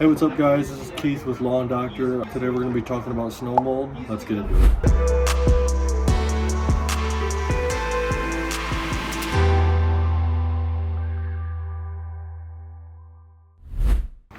Hey, what's up guys? This is Keith with Lawn Doctor. Today we're going to be talking about snow mold. Let's get into it.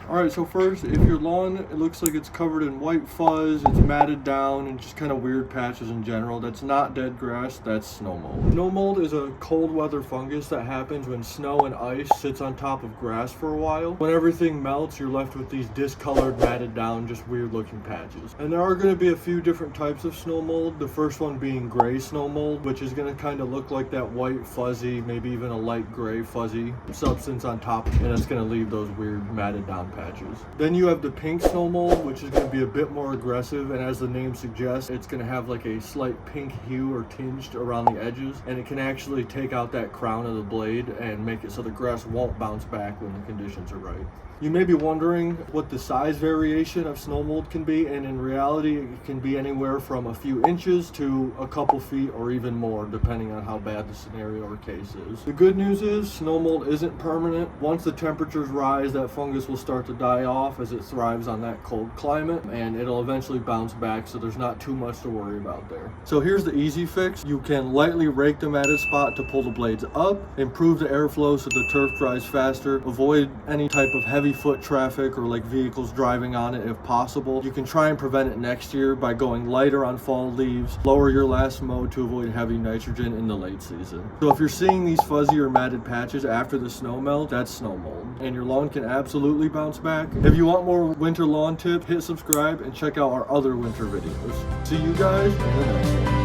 Alright, so first, if your lawn, it looks like it's covered in white fuzz, it's matted down, and just kind of weird patches in general, that's not dead grass, that's snow mold. Snow mold is a cold weather fungus that happens when snow and ice sits on top of grass for a while. When everything melts, you're left with these discolored, matted down, just weird looking patches. And there are going to be a few different types of snow mold, the first one being gray snow mold, which is going to kind of look like that white fuzzy, maybe even a light gray fuzzy substance on top, and it's going to leave those weird matted down patches. Then you have the pink snow mold, which is going to be a bit more aggressive, and as the name suggests, it's going to have like a slight pink hue or tinged around the edges, and it can actually take out that crown of the blade and make it so the grass won't bounce back when the conditions are right. You may be wondering what the size variation of snow mold can be, and in reality it can be anywhere from a few inches to a couple feet or even more, depending on how bad the scenario or case is. The good news is snow mold isn't permanent. Once the temperatures rise, that fungus will start to die off as it thrives on that cold climate, and it'll eventually bounce back, so there's not too much to worry about there. So here's the easy fix. You can lightly rake the matted spot to pull the blades up, improve the airflow so the turf dries faster, avoid any type of heavy foot traffic or like vehicles driving on it if possible. You can try and prevent it next year by going lighter on fall leaves, lower your last mow to avoid heavy nitrogen in the late season. So if you're seeing these fuzzy or matted patches after the snow melt, that's snow mold, and your lawn can absolutely bounce back. If you want more winter lawn tips, hit subscribe and check out our other winter videos. See you guys in the next one.